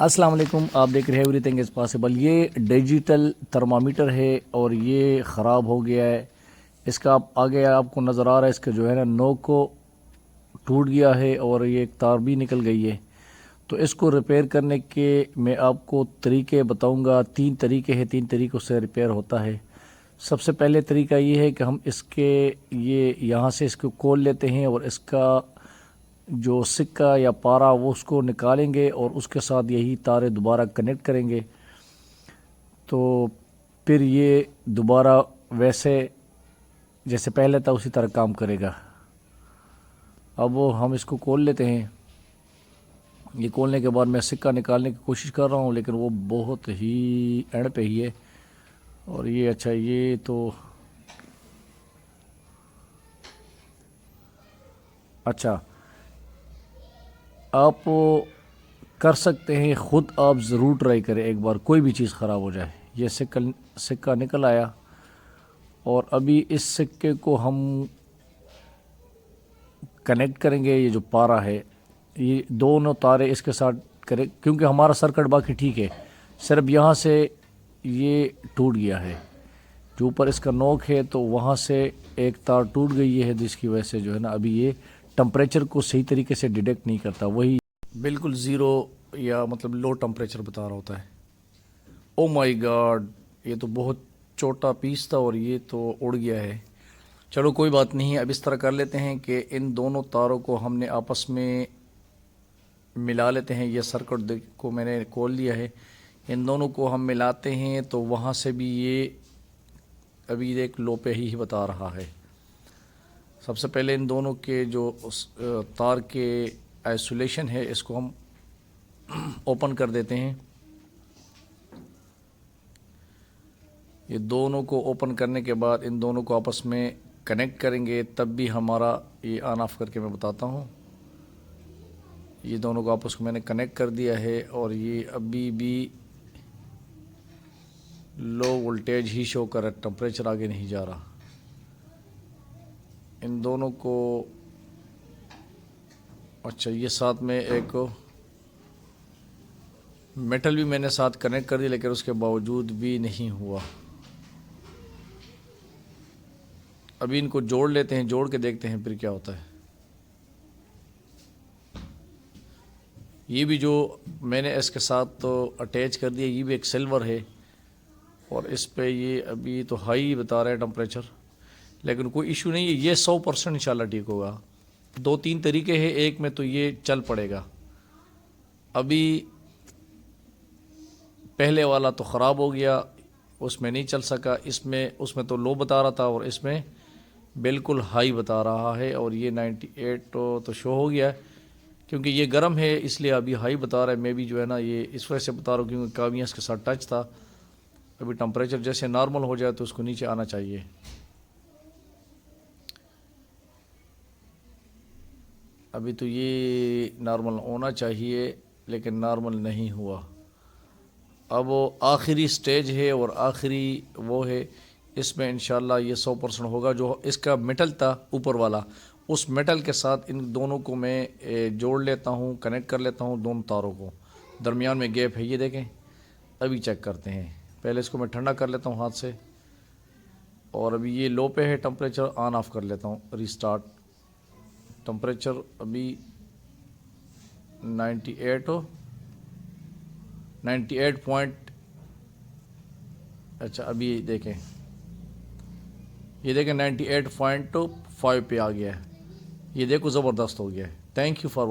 السلام علیکم، آپ دیکھ رہے ہیں ایوری تھنگ از پاسبل۔ یہ ڈیجیٹل تھرمامیٹر ہے اور یہ خراب ہو گیا ہے۔ اس کا آگے آپ کو نظر آ رہا ہے، اس کا جو ہے نا نوک کو ٹوٹ گیا ہے اور یہ ایک تار بھی نکل گئی ہے۔ تو اس کو ریپیئر کرنے کے میں آپ کو طریقے بتاؤں گا۔ 3 طریقے ہیں، 3 طریقوں سے ریپیئر ہوتا ہے۔ سب سے پہلے طریقہ یہ ہے کہ ہم اس کے یہاں سے اس کو کھول لیتے ہیں اور اس کا جو سکہ یا پارا وہ اس کو نکالیں گے اور اس کے ساتھ یہی تاریں دوبارہ کنیکٹ کریں گے، تو پھر یہ دوبارہ ویسے جیسے پہلے تھا اسی طرح کام کرے گا۔ اب وہ ہم اس کو کھول لیتے ہیں۔ یہ کھولنے کے بعد میں سکہ نکالنے کی کوشش کر رہا ہوں، لیکن وہ بہت ہی اینڈ پہ ہی ہے۔ اور یہ اچھا، یہ تو اچھا آپ کر سکتے ہیں، خود آپ ضرور ٹرائی کریں ایک بار، کوئی بھی چیز خراب ہو جائے۔ یہ سکہ نکل آیا اور ابھی اس سکے کو ہم کنیکٹ کریں گے۔ یہ جو پارا ہے، یہ دونوں تارے اس کے ساتھ کریں، کیونکہ ہمارا سرکٹ باقی ٹھیک ہے، صرف یہاں سے یہ ٹوٹ گیا ہے۔ جو اوپر اس کا نوک ہے تو وہاں سے ایک تار ٹوٹ گئی ہے، جس کی وجہ سے جو ہے نا ابھی یہ ٹمپریچر کو صحیح طریقے سے ڈیٹیکٹ نہیں کرتا، وہی بالکل زیرو یا مطلب لو ٹمپریچر بتا رہا ہوتا ہے۔ او مائی گاڈ، یہ تو بہت چھوٹا پیس تھا اور یہ تو اڑ گیا ہے۔ چلو کوئی بات نہیں، اب اس طرح کر لیتے ہیں کہ ان دونوں تاروں کو ہم نے آپس میں ملا لیتے ہیں۔ یہ سرکٹ کو میں نے کھول لیا ہے، ان دونوں کو ہم ملاتے ہیں تو وہاں سے بھی یہ ابھی ایک لو پہ ہی بتا رہا ہے۔ سب سے پہلے ان دونوں کے جو تار کے آئسولیشن ہے اس کو ہم اوپن کر دیتے ہیں۔ یہ دونوں کو اوپن کرنے کے بعد ان دونوں کو آپس میں کنیکٹ کریں گے، تب بھی ہمارا یہ آن آف کر کے میں بتاتا ہوں۔ یہ دونوں کو آپس کو میں نے کنیکٹ کر دیا ہے اور یہ ابھی بھی لو وولٹیج ہی شو کر رہا ہے، ٹمپریچر آگے نہیں جا رہا۔ ان دونوں کو اچھا، یہ ساتھ میں ایک میٹل بھی میں نے ساتھ کنیکٹ کر دیا، لیکن اس کے باوجود بھی نہیں ہوا۔ ابھی ان کو جوڑ لیتے ہیں، جوڑ کے دیکھتے ہیں پھر کیا ہوتا ہے۔ یہ بھی جو میں نے اس کے ساتھ تو اٹیچ کر دیا، یہ بھی ایک سلور ہے اور اس پہ یہ ابھی تو ہائی بتا رہا ہے ٹمپریچر، لیکن کوئی ایشو نہیں ہے، یہ 100% انشاءاللہ ٹھیک ہوگا۔ 2-3 طریقے ہیں، ایک میں تو یہ چل پڑے گا۔ ابھی پہلے والا تو خراب ہو گیا، اس میں نہیں چل سکا، اس میں تو لو بتا رہا تھا اور اس میں بالکل ہائی بتا رہا ہے، اور یہ 98 تو شو ہو گیا ہے، کیونکہ یہ گرم ہے اس لیے ابھی ہائی بتا رہا ہے۔ میں بھی جو ہے نا یہ اس وجہ سے بتا رہا ہوں کیونکہ کاویاں اس کے ساتھ ٹچ تھا۔ ابھی ٹمپریچر جیسے نارمل ہو جائے تو اس کو نیچے آنا چاہیے۔ ابھی تو یہ نارمل ہونا چاہیے لیکن نارمل نہیں ہوا۔ اب وہ آخری سٹیج ہے اور آخری وہ ہے، اس میں انشاءاللہ یہ 100% ہوگا۔ جو اس کا میٹل تھا اوپر والا، اس میٹل کے ساتھ ان دونوں کو میں جوڑ لیتا ہوں، کنیکٹ کر لیتا ہوں دونوں تاروں کو۔ درمیان میں گیپ ہے، یہ دیکھیں۔ ابھی چیک کرتے ہیں، پہلے اس کو میں ٹھنڈا کر لیتا ہوں ہاتھ سے، اور ابھی یہ لو پہ ہے ٹمپریچر، آن آف کر لیتا ہوں، ریسٹارٹ۔ ٹمپریچر ابھی 98 پوائنٹ، اچھا ابھی دیکھیں، یہ دیکھیں 98.5 پہ آ گیا ہے۔ یہ دیکھو زبردست ہو گیا ہے۔ Thank you for